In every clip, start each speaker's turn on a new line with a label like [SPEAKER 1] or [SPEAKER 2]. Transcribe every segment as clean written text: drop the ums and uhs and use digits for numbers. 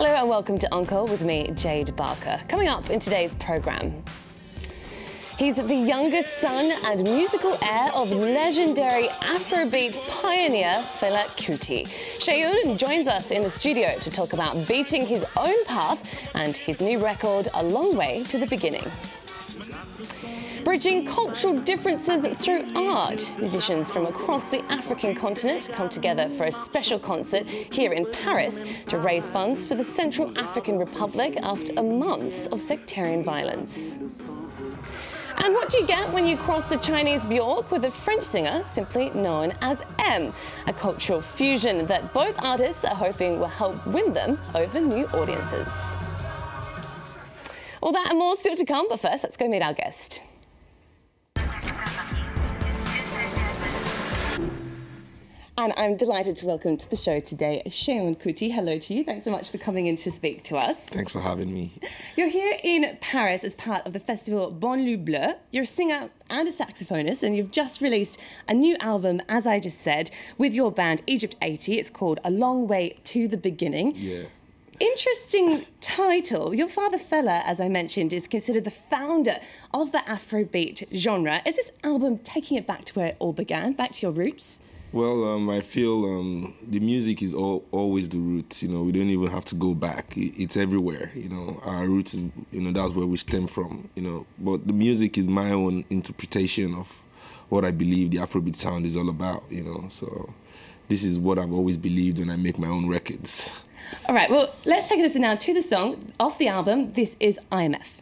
[SPEAKER 1] Hello and welcome to Encore with me, Jade Barker. Coming up in today's programme. He's the youngest son and musical heir of legendary Afrobeat pioneer Fela Kuti. Seun joins us in the studio to talk about beating his own path and his new record, A Long Way to the Beginning. Bridging cultural differences through art, musicians from across the African continent come together for a special concert here in Paris to raise funds for the Central African Republic after months of sectarian violence. And what do you get when you cross the Chinese Bjork with a French singer simply known as M? A cultural fusion that both artists are hoping will help win them over new audiences. All that and more still to come, but first let's go meet our guest. And I'm delighted to welcome to the show today Seun Kuti. Hello to you. Thanks so much for coming in to speak to us.
[SPEAKER 2] Thanks for having me.
[SPEAKER 1] You're here in Paris as part of the festival Banlieue Bleue. You're a singer and a saxophonist, and you've just released a new album, as I just said, with your band Egypt 80. It's called A Long Way to the Beginning.
[SPEAKER 2] Yeah.
[SPEAKER 1] Interesting title. Your father Fela, as I mentioned, is considered the founder of the Afrobeat genre. Is this album taking it back to where it all began, back to your roots?
[SPEAKER 2] Well, I feel the music is always the roots. You know, we don't even have to go back. It's everywhere. You know, our roots is, you know, that's where we stem from. You know, but the music is my own interpretation of what I believe the Afrobeat sound is all about. You know, so this is what I've always believed when I make my own records.
[SPEAKER 1] All right. Well, let's take this now to the song off the album. This is IMF.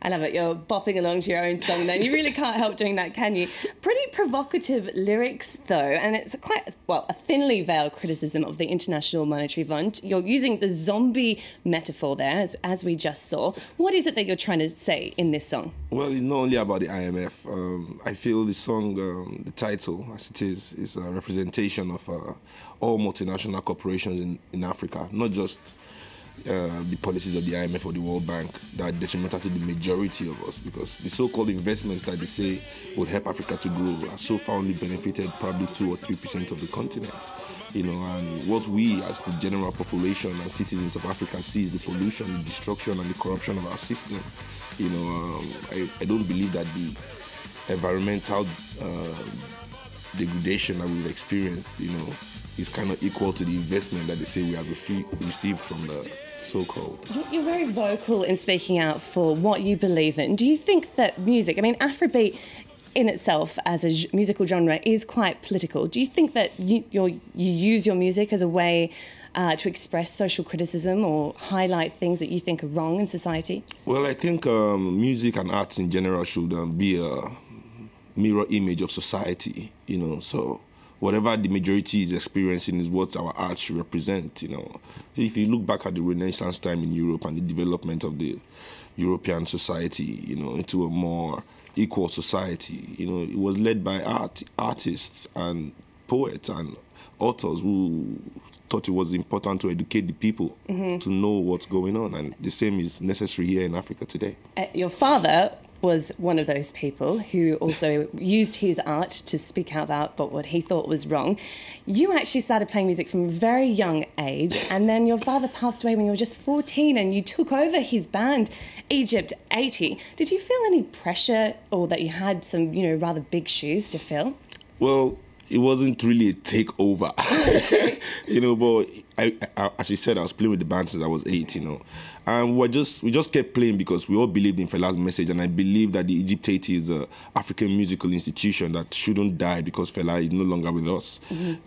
[SPEAKER 1] I love it. You're bopping along to your own song then. You really can't help doing that, can you? Pretty provocative lyrics, though, and it's quite, well, a thinly veiled criticism of the International Monetary Fund. You're using the zombie metaphor there, as we just saw. What is it that you're trying to say in this song? Well,
[SPEAKER 2] it's not only about the IMF. I feel the song, the title, as it is a representation of all multinational corporations in Africa, not just the policies of the IMF or the World Bank that are detrimental to the majority of us, because the so-called investments that they say will help Africa to grow are so far only benefited probably 2 or 3% of the continent. You know, and what we as the general population and citizens of Africa see is the pollution, the destruction and the corruption of our system. You know, I don't believe that the environmental degradation that we've experienced, you know, is kind of equal to the investment that they say we have received from the so-called.
[SPEAKER 1] You're very vocal in speaking out for what you believe in. Do you think that music, I mean, Afrobeat in itself as a musical genre is quite political. Do you think that you use your music as a way to express social criticism or highlight things that you think are wrong in society?
[SPEAKER 2] Well, I think music and arts in general should be a mirror image of society, you know, so whatever the majority is experiencing is what our art should represent, you know. If you look back at the Renaissance time in Europe and the development of the European society, you know, into a more equal society, you know, it was led by artists and poets and authors who thought it was important to educate the people to know what's going on, and the same is necessary here in Africa today.
[SPEAKER 1] Your father was one of those people who also used his art to speak out about what he thought was wrong. You actually started playing music from a very young age, and then your father passed away when you were just 14 and you took over his band, Egypt 80. Did you feel any pressure or that you had some, you know, rather big shoes to fill?
[SPEAKER 2] Well, it wasn't really a takeover, you know, but I, as you said, I was playing with the band since I was 8, you know. And we just kept playing because we all believed in Fela's message, and I believe that the Egypt 80 is an African musical institution that shouldn't die because Fela is no longer with us.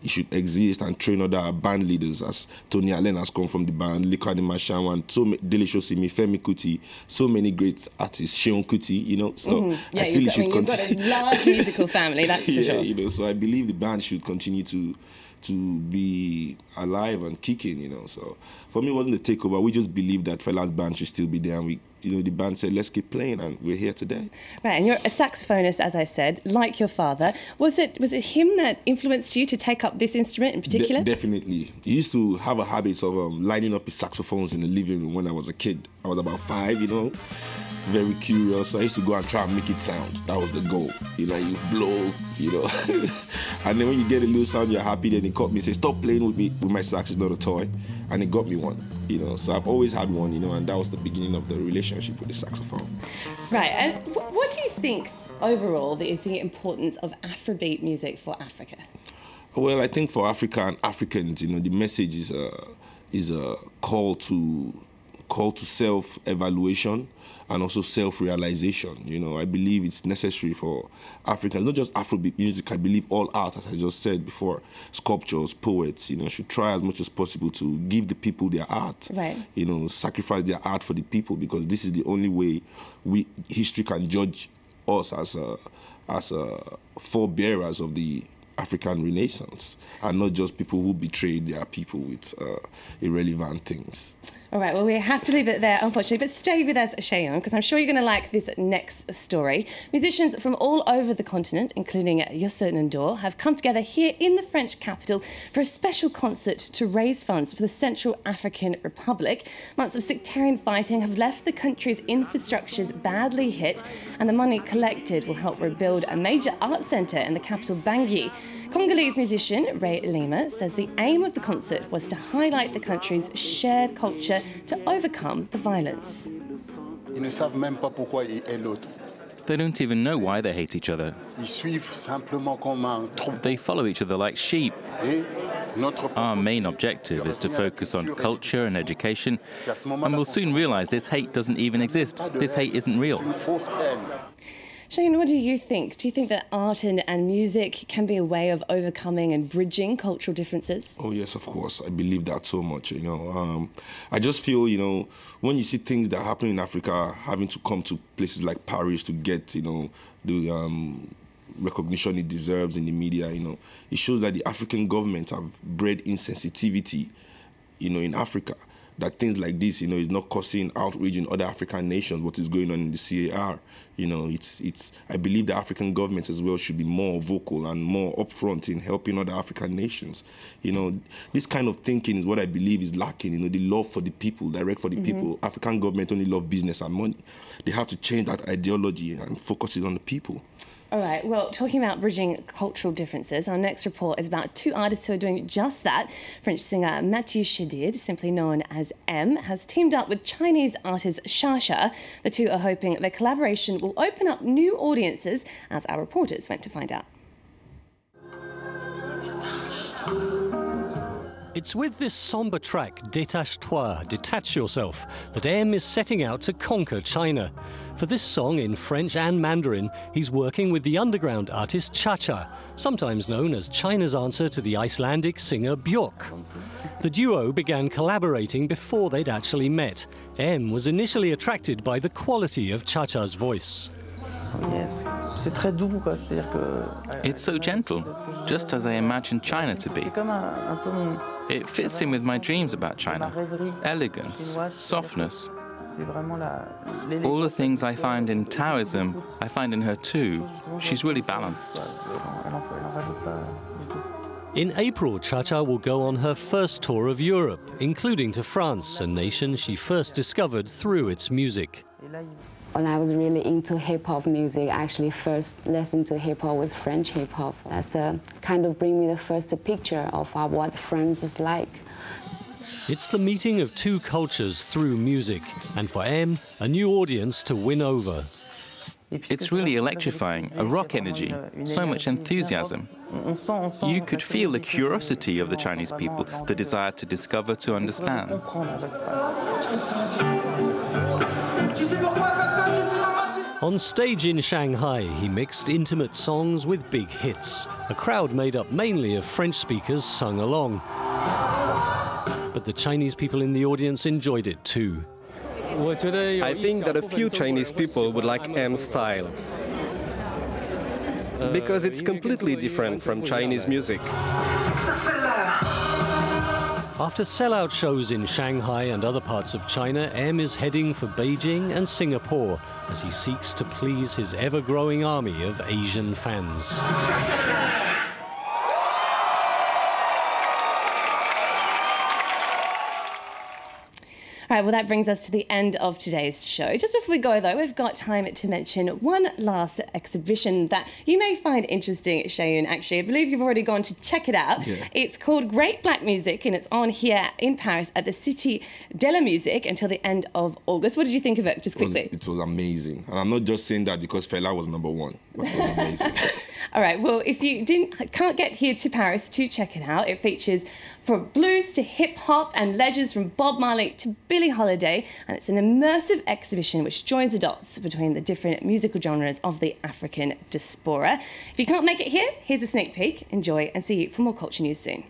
[SPEAKER 2] It should exist and train other band leaders, as Tony Allen has come from the band, Likani Mashawan, so Delicious Simi, Femi Kuti, so many great artists, Seun Kuti, you know. So
[SPEAKER 1] yeah,
[SPEAKER 2] I feel
[SPEAKER 1] you've got a large musical family, that's for sure.
[SPEAKER 2] You know, so I believe the band should continue to to be alive and kicking, you know. So for me, it wasn't a takeover. We just believed that Fela's band should still be there, and we, you know, the band said, let's keep playing, and we're here today.
[SPEAKER 1] Right, and you're a saxophonist, as I said, like your father. Was it him that influenced you to take up this instrument in particular?
[SPEAKER 2] Definitely. He used to have a habit of lining up his saxophones in the living room when I was a kid. I was about 5, you know, very curious. So I used to go and try and make it sound. That was the goal. You know, you blow, you know. And then when you get a little sound, you're happy. Then he caught me and said, stop playing with me, with my sax, it's not a toy. And he got me one, you know. So I've always had one, you know, and that was the beginning of the relationship with the saxophone.
[SPEAKER 1] Right, and what do you think overall is the importance of Afrobeat music for Africa?
[SPEAKER 2] Well, I think for Africa and Africans, you know, the message is a call to self-evaluation and also self-realization. You know, I believe it's necessary for Africans, not just Afrobeat music. I believe all art, as I just said before, sculptures, poets, you know, should try as much as possible to give the people their art.
[SPEAKER 1] Right.
[SPEAKER 2] You know, sacrifice their art for the people, because this is the only way history can judge us as forebearers of the African Renaissance, and not just people who betrayed their people with irrelevant things.
[SPEAKER 1] All right, well, we have to leave it there, unfortunately, but stay with us, Cheon, because I'm sure you're going to like this next story. Musicians from all over the continent, including Youssou N'Dour, have come together here in the French capital for a special concert to raise funds for the Central African Republic. Months of sectarian fighting have left the country's infrastructures badly hit, and the money collected will help rebuild a major art centre in the capital, Bangui. Congolese musician Ray Lima says the aim of the concert was to highlight the country's shared culture to overcome the violence.
[SPEAKER 3] They don't even know why they hate each other. They follow each other like sheep. Our main objective is to focus on culture and education, and we'll soon realise this hate doesn't even exist. This hate isn't real.
[SPEAKER 1] Shane, what do you think? Do you think that art and music can be a way of overcoming and bridging cultural differences?
[SPEAKER 2] Oh, yes, of course. I believe that so much, you know. I just feel, you know, when you see things that happen in Africa, having to come to places like Paris to get, you know, the recognition it deserves in the media, you know, it shows that the African government have bred insensitivity, you know, in Africa. That things like this, you know, is not causing outrage in other African nations, what is going on in the CAR. You know, I believe the African government as well should be more vocal and more upfront in helping other African nations. You know, this kind of thinking is what I believe is lacking, you know, the love for the people, direct for the people. African government only love business and money. They have to change that ideology and focus it on the people.
[SPEAKER 1] All right, well, talking about bridging cultural differences, our next report is about two artists who are doing just that. French singer Mathieu Chédid, simply known as M, has teamed up with Chinese artist Shasha. The two are hoping their collaboration will open up new audiences, as our reporters went to find out.
[SPEAKER 4] It's with this sombre track, Détache-toi, Detach Yourself, that M is setting out to conquer China. For this song in French and Mandarin, he's working with the underground artist Cha-Cha, sometimes known as China's answer to the Icelandic singer Björk. The duo began collaborating before they'd actually met. M was initially attracted by the quality of Cha-Cha's voice.
[SPEAKER 5] Yes,
[SPEAKER 3] It's so gentle, just as I imagined China to be. It fits in with my dreams about China. Elegance, softness. All the things I find in Taoism, I find in her too. She's really balanced.
[SPEAKER 4] In April, Cha-Cha will go on her first tour of Europe, including to France, a nation she first discovered through its music.
[SPEAKER 6] When I was really into hip-hop music, I actually first listened to hip-hop was French hip-hop. That's kind of bring me the first picture of what France is like.
[SPEAKER 4] It's the meeting of two cultures through music, and for M, a new audience to win over.
[SPEAKER 3] It's really electrifying, a rock energy, so much enthusiasm. You could feel the curiosity of the Chinese people, the desire to discover, to understand.
[SPEAKER 4] On stage in Shanghai, he mixed intimate songs with big hits. A crowd made up mainly of French speakers sung along. But the Chinese people in the audience enjoyed it too.
[SPEAKER 7] I think that a few Chinese people would like M's style, because it's completely different from Chinese music.
[SPEAKER 4] After sellout shows in Shanghai and other parts of China, M is heading for Beijing and Singapore as he seeks to please his ever-growing army of Asian fans.
[SPEAKER 1] All right, well, that brings us to the end of today's show. Just before we go, though, we've got time to mention one last exhibition that you may find interesting, Shayun, actually. I believe you've already gone to check it out.
[SPEAKER 2] Yeah.
[SPEAKER 1] It's called Great Black Music, and it's on here in Paris at the Cité de la Musique until the end of August. What did you think of it, just quickly?
[SPEAKER 2] It was amazing. And I'm not just saying that because Fela was #1, but it was amazing.
[SPEAKER 1] All right, well, if you can't get here to Paris to check it out, it features from blues to hip-hop and legends from Bob Marley to Billie Holiday, and it's an immersive exhibition which joins the dots between the different musical genres of the African diaspora. If you can't make it here, here's a sneak peek. Enjoy and see you for more culture news soon.